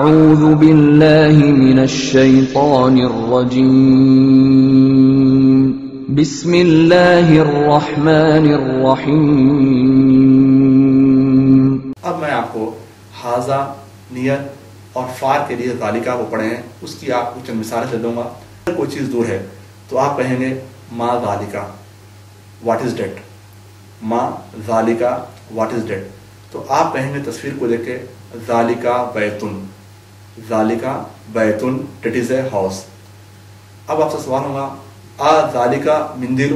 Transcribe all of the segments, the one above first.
أعوذ بالله من الشيطان الرجيم بسم الله الرحمن الرحيم۔ اب میں آپ کو حاذا، نیت اور فار کے لیے ذالکہ وہ پڑھے ہیں، اس کی آپ کو چند مثالیں دے دوں گا۔ اگر کوئی چیز دور ہے تو آپ کہیں گے ما ذالکہ، واٹ از دیٹ، ما ذالکہ واٹ از دیٹ۔ تو آپ کہیں گے تصویر کو دیکھ کے ذالکہ بیتن، ذالکہ بیتن، دیٹ از اے ہاؤس۔ اب آپ سے سوال ہوگا ذالکہ مندل،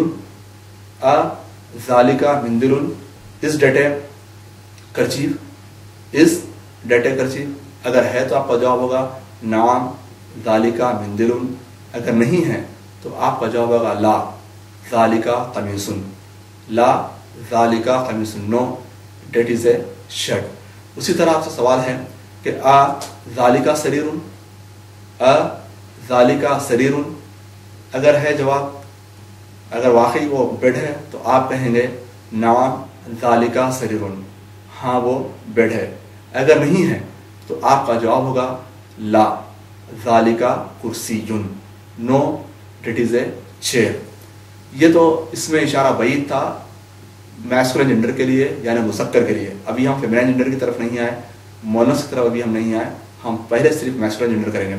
ذالکہ مندل، از دیٹ اے کرچیف، از دیٹ اے کرچیف؟ اگر ہے تو آپ کا جواب ہوگا نعم ذالکہ مندل، اگر نہیں ہے تو آپ کا جواب ہوگا لا ذالکہ قمیص، لا ذالکہ قمیص، know that is a shirt. اسی طرح آپ سے سوال ہے کہ ذالکہ سریر، ذالکہ سریر، اگر ہے جواب، اگر واقعی وہ بیڈ ہے تو آپ کہیں گے نعم ذالکہ سریر، ہاں وہ بیڈ ہے۔ اگر نہیں ہے تو آپ کا جواب ہوگا لا ذالکہ کرسی، know that is a chair. یہ تو اس میں اشارہ بعید تھا میسکولین جنڈر کے لیے، یعنی مذکر کے لیے۔ ابھی ہم فیمینین جنڈر کی طرف نہیں آئے، مونس کی طرف ابھی ہم نہیں آئے، ہم پہلے صرف میسکولین جنڈر کریں گے۔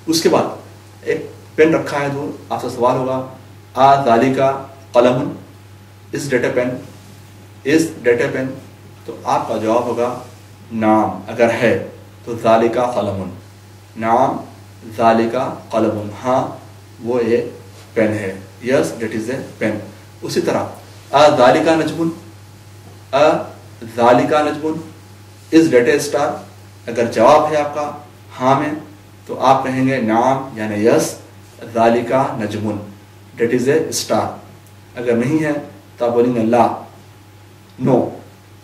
اس کے بعد ایک پین رکھا ہے دور، آپ سے سوال ہوگا ذالکہ قلم، is that a pen, is that a pen? تو آپ کا جواب ہوگا نعم، اگر ہے تو ذالکہ قلم، نعم ذالکہ قلم، ہاں وہ ایک پین ہے، yes that is a pain. اسی طرح ذالکہ نجم، ذالکہ نجم، از دیٹ اے اسٹار؟ اگر جواب ہے آپ کا ہاں میں تو آپ کہیں گے نعم یعنی یس ذالکہ نجم دیٹ از اے اسٹار۔ اگر نہیں ہے تو آپ بولیں گے لا، نو،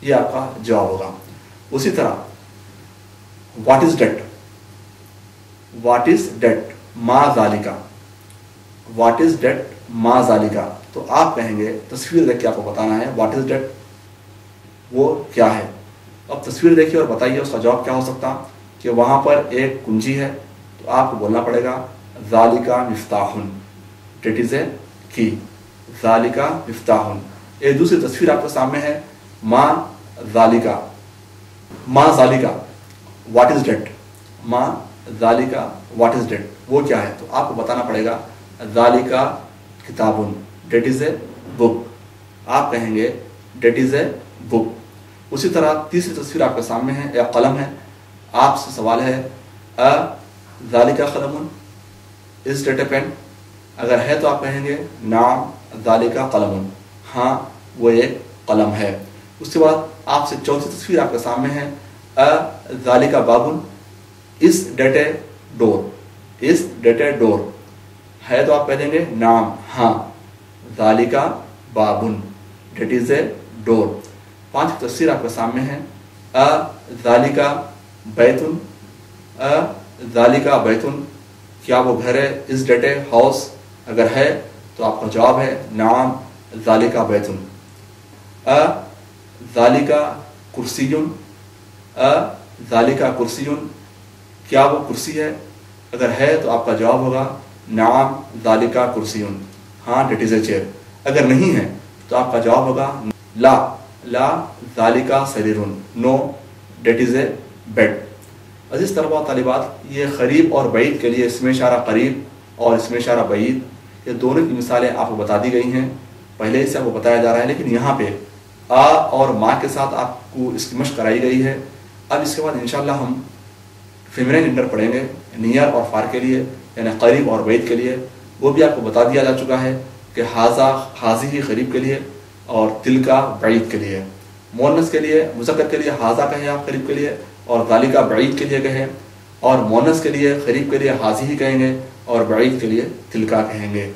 یہ آپ کا جواب ہوگا۔ اسی طرح what is that, what is that, ما ذالکہ، واٹ از ڈیٹ ما ذالکہ؟ تو آپ کہیں گے تصویر دیکھ کے آپ کو بتانا ہے واٹ از ڈیٹ وہ کیا ہے۔ اب تصویر دیکھیے اور بتائیے اس کا جواب کیا ہو سکتا کہ وہاں پر ایک کنجی ہے، تو آپ کو بولنا پڑے گا ذالکہ مفتاح، دیٹ از اے کی، ذالکہ مفتاح۔ ایک دوسری تصویر آپ کے سامنے ہے ما ذالکہ، ما ذالکہ واٹ از ڈیٹ، ما ذالکہ واٹ از ڈیٹ وہ کیا ہے؟ تو آپ کو بتانا پڑے گا ذالکہ کتاب، دیٹ از اے بک، آپ کہیں گے دیٹ از اے بک۔ اسی طرح تیسری تصویر آپ کے سامنے ہے، ایک قلم ہے، آپ سے سوال ہے ذالکہ قلم، از دیٹ اے پین؟ اگر ہے تو آپ کہیں گے نعم ذالکہ قلم، ہاں وہ ایک قلم ہے۔ اس کے بعد آپ سے چوتھی تصویر آپ کے سامنے ہے ذالکہ باب، از that a door, is that اے ڈور؟ ہے تو آپ کہہ دیں گے نعم، ہاں ذالکہ باب دیٹ از اے ڈور۔ پانچ تصویر آپ کے سامنے ہے ذالکہ بیتن، ذالکہ بیتن، کیا وہ گھر ہے؟ از دیٹ اے ہاؤس؟ اگر ہے تو آپ کا جواب ہے نعم ذالکہ بیتن۔ ذالکہ کرسی، ذالکہ کرسی، کیا وہ کرسی ہے؟ اگر ہے تو آپ کا جواب ہوگا نعم ذالکہ کرسی، ہاں دیٹ از اے چیئر۔ اگر نہیں ہے تو آپ کا جواب ہوگا لا، لا ذالکہ سریر، know that is a bad. عزیز طلباء و طالبات، یہ قریب اور بعید کے لیے اسم اشارہ قریب اور اسم اشارہ بعید، یہ دونوں کی مثالیں آپ کو بتا دی گئی ہیں، پہلے سے آپ کو بتایا جا رہا ہے، لیکن یہاں پہ اور ما کے ساتھ آپ کو اس کی مشق کرائی گئی ہے۔ اب اس کے بعد انشاءاللہ ہم فیمینین جنڈر پڑھیں گے، نیئر اور فار کے لیے، یعنی قریب اور بعید کے لیے۔ وہ بھی آپ کو بتا دیا جا چکا ہے کہ حاذا، حاذی قریب کے لیے، اور تلکا بعید کے لیے۔ مونس کے لیے، مذکر کے لیے حاذا کہیں آپ قریب کے لیے، اور ذالکہ بعید کے لیے کہیں، اور مونس کے لیے قریب کے لیے حاذی ہی کہیں گے، اور بعید کے لیے تلکا کہیں گے۔